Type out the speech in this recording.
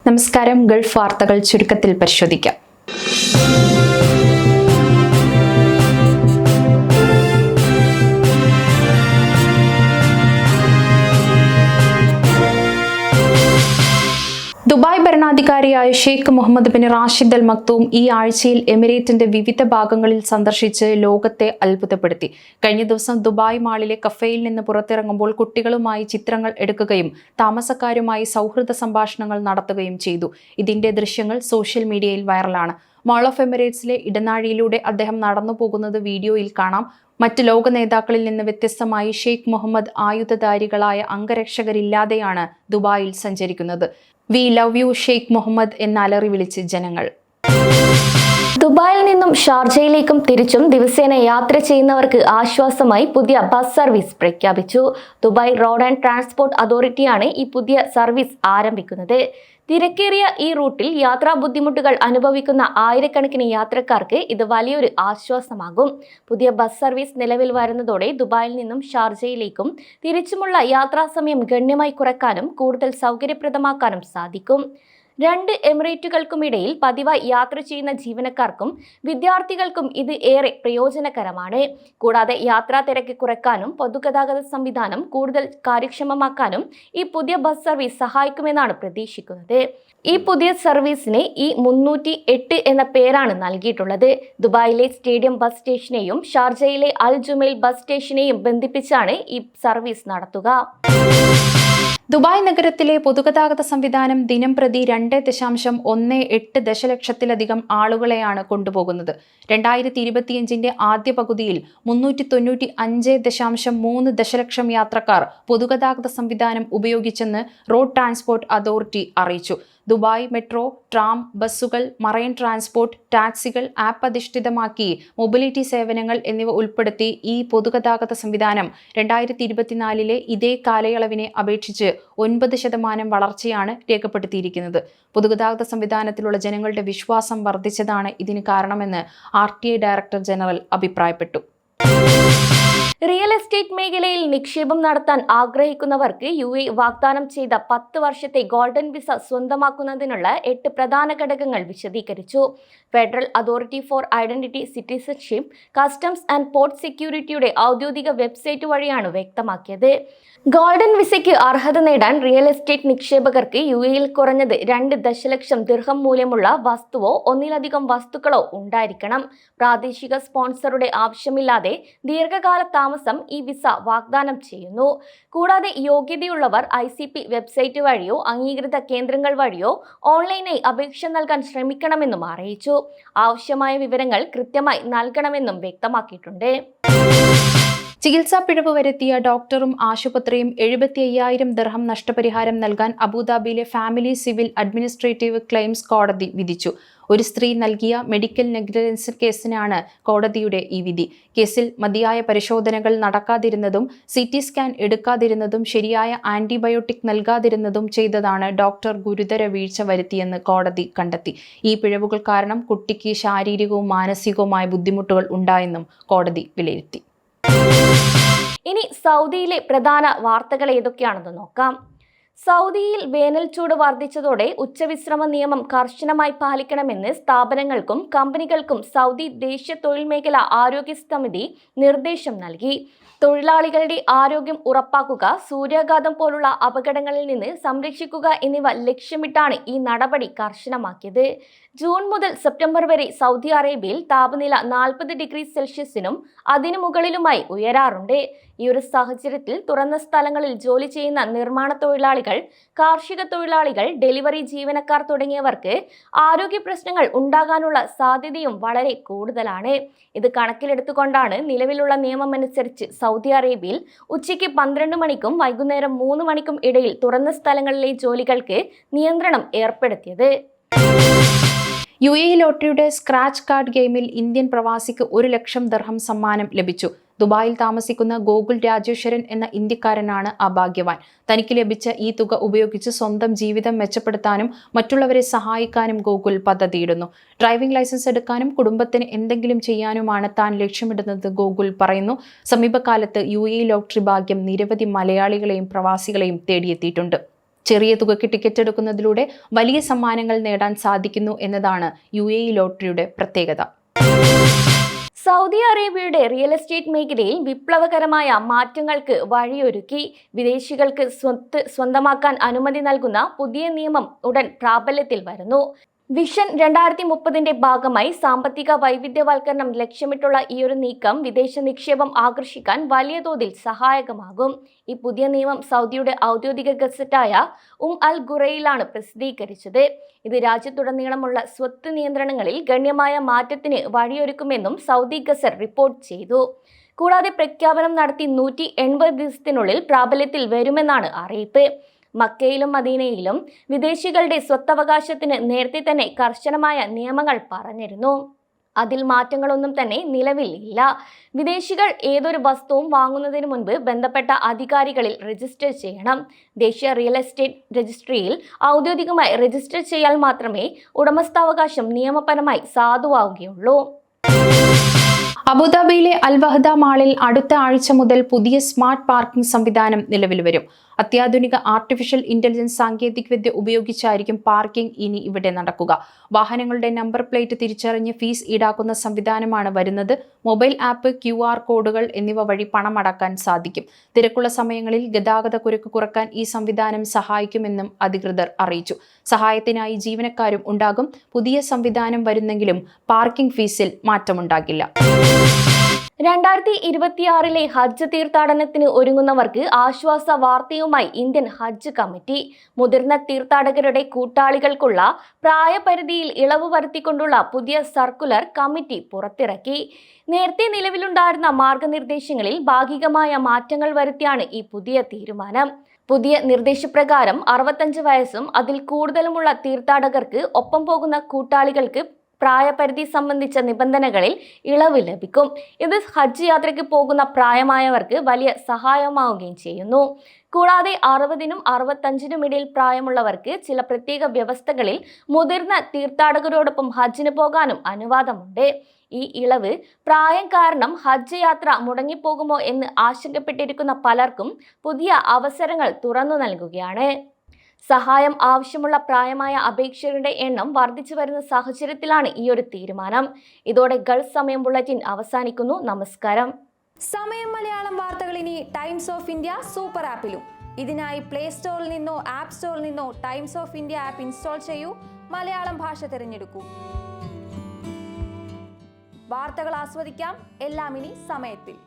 നമസ്കാരം. ഗൾഫ് വാർത്തകൾ ചുരുക്കത്തിൽ പരിശോധിക്കാം. ദുബായ് ഭരണാധികാരിയായ Sheikh Mohammed bin Rashid Al Maktoum ഈ ആഴ്ചയിൽ എമിറേറ്റിന്റെ വിവിധ ഭാഗങ്ങളിൽ സന്ദർശിച്ച് ലോകത്തെ അത്ഭുതപ്പെടുത്തി. കഴിഞ്ഞ ദിവസം ദുബായ് മാളിലെ കഫേയിൽ നിന്ന് പുറത്തിറങ്ങുമ്പോൾ കുട്ടികളുമായി ചിത്രങ്ങൾ എടുക്കുകയും താമസക്കാരുമായി സൗഹൃദ സംഭാഷണങ്ങൾ നടത്തുകയും ചെയ്തു. ഇതിന്റെ ദൃശ്യങ്ങൾ സോഷ്യൽ മീഡിയയിൽ വൈറലാണ്. മാൾ ഓഫ് എമിറേറ്റ്സിലെ ഇടനാഴിയിലൂടെ അദ്ദേഹം നടന്നു പോകുന്നത് വീഡിയോയിൽ കാണാം. മറ്റ് ലോക നേതാക്കളിൽ നിന്ന് വ്യത്യസ്തമായി ഷെയ്ഖ് മുഹമ്മദ് ആയുധധാരികളായ അംഗരക്ഷകരില്ലാതെയാണ് ദുബായിൽ സഞ്ചരിക്കുന്നത്. We love you Sheikh Mohammed എന്ന് അലറി വിളിച്ച് ജനങ്ങൾ. ദുബായിൽ നിന്നും ഷാർജയിലേക്കും തിരിച്ചും ദിവസേന യാത്ര ചെയ്യുന്നവർക്ക് ആശ്വാസമായി പുതിയ ബസ് സർവീസ് പ്രഖ്യാപിച്ചു. ദുബായ് റോഡ് ആൻഡ് ട്രാൻസ്പോർട്ട് അതോറിറ്റിയാണ് ഈ പുതിയ സർവീസ് ആരംഭിക്കുന്നത്. തിരക്കേറിയ ഈ റൂട്ടിൽ യാത്രാ ബുദ്ധിമുട്ടുകൾ അനുഭവിക്കുന്ന ആയിരക്കണക്കിന് യാത്രക്കാർക്ക് ഇത് വലിയൊരു ആശ്വാസമാകും. പുതിയ ബസ് സർവീസ് നിലവിൽ വരുന്നതോടെ ദുബായിൽ നിന്നും ഷാർജയിലേക്കും തിരിച്ചുമുള്ള യാത്രാസമയം ഗണ്യമായി കുറയ്ക്കാനും കൂടുതൽ സൗകര്യപ്രദമാക്കാനും സാധിക്കും. രണ്ട് എമിറേറ്റുകൾക്കുമിടയിൽ പതിവായി യാത്ര ചെയ്യുന്ന ജീവനക്കാർക്കും വിദ്യാർത്ഥികൾക്കും ഇത് ഏറെ പ്രയോജനകരമാണ്. കൂടാതെ യാത്രാ തിരക്ക് കുറയ്ക്കാനും പൊതുഗതാഗത സംവിധാനം കൂടുതൽ കാര്യക്ഷമമാക്കാനും ഈ പുതിയ ബസ് സർവീസ് സഹായിക്കുമെന്നാണ് പ്രതീക്ഷിക്കുന്നത്. ഈ പുതിയ സർവീസിന് ഈ 308 എന്ന പേരാണ് നൽകിയിട്ടുള്ളത്. ദുബായിലെ സ്റ്റേഡിയം ബസ് സ്റ്റേഷനെയും ഷാർജയിലെ അൽ ജുമൈൽ ബസ് സ്റ്റേഷനെയും ബന്ധിപ്പിച്ചാണ് ഈ സർവീസ് നടത്തുക. ദുബായ് നഗരത്തിലെ പൊതുഗതാഗത സംവിധാനം ദിനം പ്രതി 2.18 ദശലക്ഷത്തിലധികം ആളുകളെയാണ് കൊണ്ടുപോകുന്നത്. 2025 ആദ്യ പകുതിയിൽ 395.3 ദശലക്ഷം യാത്രക്കാർ പൊതുഗതാഗത സംവിധാനം ഉപയോഗിച്ചെന്ന് റോഡ് ട്രാൻസ്പോർട്ട് അതോറിറ്റി അറിയിച്ചു. ദുബായ് മെട്രോ, ട്രാം, ബസ്സുകൾ, മറൈൻ ട്രാൻസ്പോർട്ട്, ടാക്സികൾ, ആപ്പ് അധിഷ്ഠിതമാക്കി മൊബിലിറ്റി സേവനങ്ങൾ എന്നിവ ഉൾപ്പെടുത്തി ഈ പൊതുഗതാഗത സംവിധാനം 2024 ഇതേ കാലയളവിനെ അപേക്ഷിച്ച് 9% വളർച്ചയാണ് രേഖപ്പെടുത്തിയിരിക്കുന്നത്. പൊതുഗതാഗത സംവിധാനത്തിലുള്ള ജനങ്ങളുടെ വിശ്വാസം വർദ്ധിച്ചതാണ് ഇതിന് കാരണമെന്ന് RTA ഡയറക്ടർ ജനറൽ അഭിപ്രായപ്പെട്ടു. റിയൽ എസ്റ്റേറ്റ് മേഖലയിൽ നിക്ഷേപം നടത്താൻ ആഗ്രഹിക്കുന്നവർക്ക് UAE വാഗ്ദാനം ചെയ്ത 10 വർഷത്തെ ഗോൾഡൻ വിസ സ്വന്തമാക്കുന്നതിനുള്ള 8 പ്രധാന ഘടകങ്ങൾ വിശദീകരിച്ചു. Federal Authority for Identity, Citizenship, Customs and Port സെക്യൂരിറ്റിയുടെ ഔദ്യോഗിക വെബ്സൈറ്റ് വഴിയാണ് വ്യക്തമാക്കിയത്. ഗോൾഡൻ വിസയ്ക്ക് അർഹത നേടാൻ റിയൽ എസ്റ്റേറ്റ് നിക്ഷേപകർക്ക് UAEയിൽ കുറഞ്ഞത് 2 ദശലക്ഷം ദിർഹം മൂല്യമുള്ള വസ്തുവോ ഒന്നിലധികം വസ്തുക്കളോ ഉണ്ടായിരിക്കണം. പ്രാദേശിക സ്പോൺസറുടെ ആവശ്യമില്ലാതെ ദീർഘകാല താമസം ഈ വിസ വാഗ്ദാനം ചെയ്യുന്നു. കൂടാതെ യോഗ്യതയുള്ളവർ ICP വെബ്സൈറ്റ് വഴിയോ അംഗീകൃത കേന്ദ്രങ്ങൾ വഴിയോ ഓൺലൈനായി അപേക്ഷ നൽകാൻ ശ്രമിക്കണമെന്നും അറിയിച്ചു. ആവശ്യമായ വിവരങ്ങൾ കൃത്യമായി നൽകണമെന്നും വ്യക്തമാക്കിയിട്ടുണ്ട്. ചികിത്സാ പിഴവ് വരുത്തിയ ഡോക്ടറും ആശുപത്രിയും 75,000 ദിർഹം നഷ്ടപരിഹാരം നൽകാൻ അബുദാബിയിലെ ഫാമിലി സിവിൽ അഡ്മിനിസ്ട്രേറ്റീവ് ക്ലെയിംസ് കോടതി വിധിച്ചു. ഒരു സ്ത്രീ നൽകിയ മെഡിക്കൽ നെഗ്ലിജൻസ് കേസിനാണ് കോടതിയുടെ ഈ വിധി. കേസിൽ മതിയായ പരിശോധനകൾ നടക്കാതിരുന്നതും CT സ്കാൻ എടുക്കാതിരുന്നതും ശരിയായ ആന്റിബയോട്ടിക് നൽകാതിരുന്നതും ചെയ്തതാണ് ഡോക്ടർ ഗുരുതര വീഴ്ച വരുത്തിയെന്ന് കോടതി കണ്ടെത്തി. ഈ പിഴവുകൾ കാരണം കുട്ടിക്ക് ശാരീരികവും മാനസികവുമായ ബുദ്ധിമുട്ടുകൾ ഉണ്ടായെന്നും കോടതി വിലയിരുത്തി. ഇനി സൗദിയിലെ പ്രധാന വാർത്തകൾ ഏതൊക്കെയാണെന്ന് നോക്കാം. സൗദിയിൽ വേനൽ ചൂട് വർദ്ധിച്ചതോടെ ഉച്ചവിശ്രമ നിയമം കർശനമായി പാലിക്കണമെന്ന് സ്ഥാപനങ്ങൾക്കും കമ്പനികൾക്കും സൗദി ദേശീയ തൊഴിൽ മേഖല ആരോഗ്യ സമിതി നിർദ്ദേശം നൽകി. തൊഴിലാളികളുടെ ആരോഗ്യം ഉറപ്പാക്കുക, സൂര്യാഘാതം പോലുള്ള അപകടങ്ങളിൽ നിന്ന് സംരക്ഷിക്കുക എന്നിവ ലക്ഷ്യമിട്ടാണ് ഈ നടപടി കർശനമാക്കിയത്. ജൂൺ മുതൽ സെപ്റ്റംബർ വരെ സൗദി അറേബ്യയിൽ താപനില 40 ഡിഗ്രി സെൽഷ്യസിനും അതിനു മുകളിലുമായി ഉയരാറുണ്ട്. ഈ ഒരു സാഹചര്യത്തിൽ തുറന്ന സ്ഥലങ്ങളിൽ ജോലി ചെയ്യുന്ന നിർമ്മാണ തൊഴിലാളികൾ, കാർഷിക തൊഴിലാളികൾ, ഡെലിവറി ജീവനക്കാർ തുടങ്ങിയവർക്ക് ആരോഗ്യ പ്രശ്നങ്ങൾ ഉണ്ടാകാനുള്ള സാധ്യതയും വളരെ കൂടുതലാണ്. ഇത് കണക്കിലെടുത്തുകൊണ്ടാണ് നിലവിലുള്ള നിയമമനുസരിച്ച് സൗദി അറേബ്യയിൽ ഉച്ചയ്ക്ക് 12 മണിക്കും വൈകുന്നേരം 3 മണിക്കും ഇടയിൽ തുറന്ന സ്ഥലങ്ങളിലെ ജോലികൾക്ക് നിയന്ത്രണം ഏർപ്പെടുത്തിയത്. UAE ലോട്ടറിയുടെ സ്ക്രാച്ച് കാർഡ് ഗെയിമിൽ ഇന്ത്യൻ പ്രവാസിക്ക് 1 ലക്ഷം ദിർഹം സമ്മാനം ലഭിച്ചു. ദുബായിൽ താമസിക്കുന്ന ഗോകുൽ രാജേശ്വരൻ എന്ന ഇന്ത്യക്കാരനാണ് ആ ഭാഗ്യവാൻ. തനിക്ക് ലഭിച്ച ഈ തുക ഉപയോഗിച്ച് സ്വന്തം ജീവിതം മെച്ചപ്പെടുത്താനും മറ്റുള്ളവരെ സഹായിക്കാനും ഗോകുൽ പദ്ധതിയിടുന്നു. ഡ്രൈവിംഗ് ലൈസൻസ് എടുക്കാനും കുടുംബത്തിന് എന്തെങ്കിലും ചെയ്യാനുമാണ് താൻ ലക്ഷ്യമിടുന്നത് ഗോകുൽ പറയുന്നു. സമീപകാലത്ത് UAE ലോട്ടറി ഭാഗ്യം നിരവധി മലയാളികളെയും പ്രവാസികളെയും തേടിയെത്തിയിട്ടുണ്ട്. ചെറിയ തുകയ്ക്ക് ടിക്കറ്റ് എടുക്കുന്നതിലൂടെ വലിയ സമ്മാനങ്ങൾ നേടാൻ സാധിക്കുന്നു എന്നതാണ് UAE ലോട്ടറിയുടെ പ്രത്യേകത. സൗദി അറേബ്യയുടെ റിയൽ എസ്റ്റേറ്റ് മേഖലയിൽ വിപ്ലവകരമായ മാറ്റങ്ങൾക്ക് വഴിയൊരുക്കി. വിദേശികൾക്ക് സ്വന്തമാക്കാൻ അനുമതി നൽകുന്ന പുതിയ നിയമം ഉടൻ പ്രാബല്യത്തിൽ വരുന്നു. വിഷൻ 2030ന്റെ ഭാഗമായി സാമ്പത്തിക വൈവിധ്യവൽക്കരണം ലക്ഷ്യമിട്ടുള്ള ഈയൊരു നീക്കം വിദേശ നിക്ഷേപം ആകർഷിക്കാൻ വലിയ തോതിൽ സഹായകമാകും. ഈ പുതിയ നിയമം സൗദിയുടെ ഔദ്യോഗിക ഗസറ്റായ അൽ ഖുറയിലാണ് പ്രസിദ്ധീകരിച്ചത്. ഇത് രാജ്യത്തുടനീളമുള്ള സ്വത്ത് നിയന്ത്രണങ്ങളിൽ ഗണ്യമായ മാറ്റത്തിന് വഴിയൊരുക്കുമെന്നും സൗദി ഗസറ്റ് റിപ്പോർട്ട് ചെയ്തു. കൂടാതെ പ്രഖ്യാപനം നടത്തി 180 ദിവസത്തിനുള്ളിൽ പ്രാബല്യത്തിൽ വരുമെന്നാണ് അറിയിപ്പ്. മക്കയിലും മദീനയിലും വിദേശികളുടെ സ്വത്തവകാശത്തിന് നേരത്തെ തന്നെ കർശനമായ നിയമങ്ങൾ പറഞ്ഞിരുന്നു. അതിൽ മാറ്റങ്ങളൊന്നും തന്നെ നിലവിൽ ഇല്ല. വിദേശികൾ ഏതൊരു വസ്തുവും വാങ്ങുന്നതിന് മുൻപ് ബന്ധപ്പെട്ട അധികാരികളിൽ രജിസ്റ്റർ ചെയ്യണം. ദേശീയ റിയൽ എസ്റ്റേറ്റ് രജിസ്ട്രിയിൽ ഔദ്യോഗികമായി രജിസ്റ്റർ ചെയ്യാൽ മാത്രമേ ഉടമസ്ഥാവകാശം നിയമപരമായി സാധുവാകുകയുള്ളൂ. അബുദാബിയിലെ അൽ വഹദ മാളിൽ അടുത്ത ആഴ്ച മുതൽ പുതിയ സ്മാർട്ട് പാർക്കിംഗ് സംവിധാനം നിലവിൽ വരും. അത്യാധുനിക ആർട്ടിഫിഷ്യൽ ഇന്റലിജൻസ് സാങ്കേതികവിദ്യ ഉപയോഗിച്ചായിരിക്കും പാർക്കിംഗ് ഇനി ഇവിടെ നടക്കുക. വാഹനങ്ങളുടെ നമ്പർ പ്ലേറ്റ് തിരിച്ചറിഞ്ഞ് ഫീസ് ഈടാക്കുന്ന സംവിധാനമാണ് വരുന്നത്. മൊബൈൽ ആപ്പ്, QR കോഡുകൾ എന്നിവ വഴി പണം അടക്കാൻ സാധിക്കും. തിരക്കുള്ള സമയങ്ങളിൽ ഗതാഗത കുരുക്ക് കുറക്കാൻ ഈ സംവിധാനം സഹായിക്കുമെന്നും അധികൃതർ അറിയിച്ചു. സഹായത്തിനായി ജീവനക്കാരും ഉണ്ടാകും. പുതിയ സംവിധാനം വരുന്നെങ്കിലും പാർക്കിംഗ് ഫീസിൽ മാറ്റമുണ്ടാകില്ല. 2026 ഹജ്ജ് തീർത്ഥാടനത്തിന് ഒരുങ്ങുന്നവർക്ക് ആശ്വാസ വാർത്തയുമായി ഇന്ത്യൻ ഹജ്ജ് കമ്മിറ്റി. മുതിർന്ന തീർത്ഥാടകരുടെ കൂട്ടാളികൾക്കുള്ള പ്രായപരിധിയിൽ ഇളവ് വരുത്തിക്കൊണ്ടുള്ള പുതിയ സർക്കുലർ കമ്മിറ്റി പുറത്തിറക്കി. നേരത്തെ നിലവിലുണ്ടായിരുന്ന മാർഗനിർദ്ദേശങ്ങളിൽ ഭാഗികമായ മാറ്റങ്ങൾ വരുത്തിയാണ് ഈ പുതിയ തീരുമാനം. പുതിയ നിർദ്ദേശപ്രകാരം 65 വയസ്സും അതിൽ കൂടുതലുമുള്ള തീർത്ഥാടകർക്ക് ഒപ്പം പോകുന്ന കൂട്ടാളികൾക്ക് പ്രായപരിധി സംബന്ധിച്ച നിബന്ധനകളിൽ ഇളവ് ലഭിക്കും. ഇത് ഹജ്ജ് യാത്രയ്ക്ക് പോകുന്ന പ്രായമായവർക്ക് വലിയ സഹായമാവുകയും ചെയ്യുന്നു. കൂടാതെ 60നും 65നും ഇടയിൽ പ്രായമുള്ളവർക്ക് ചില പ്രത്യേക വ്യവസ്ഥകളിൽ മുതിർന്ന തീർത്ഥാടകരോടൊപ്പം ഹജ്ജിന് പോകാനും അനുവാദമുണ്ട്. ഈ ഇളവ് പ്രായം കാരണം ഹജ്ജ് യാത്ര മുടങ്ങിപ്പോകുമോ എന്ന് ആശങ്കപ്പെട്ടിരിക്കുന്ന പലർക്കും പുതിയ അവസരങ്ങൾ തുറന്നു നൽകുകയാണ്. സഹായം ആവശ്യമുള്ള പ്രായമായ അപേക്ഷകരുടെ എണ്ണം വർദ്ധിച്ചു വരുന്ന സാഹചര്യത്തിലാണ് ഈ ഒരു തീരുമാനം. ഇതോടെ ഗൾഫ് സമയം ബുള്ളറ്റിൻ അവസാനിക്കുന്നു. നമസ്കാരം. സമയം മലയാളം വാർത്തകൾ ഇനി ടൈംസ് ഓഫ് ഇന്ത്യ സൂപ്പർ ആപ്പിലും. ഇതിനായി പ്ലേ സ്റ്റോറിൽ നിന്നോ ആപ്പ് സ്റ്റോറിൽ നിന്നോ times of India app install ചെയ്യൂ. മലയാളം ഭാഷ തിരഞ്ഞെടുക്കൂ. വാർത്തകൾ ആസ്വദിക്കാം. എല്ലാം ഇനി സമയത്തിൽ.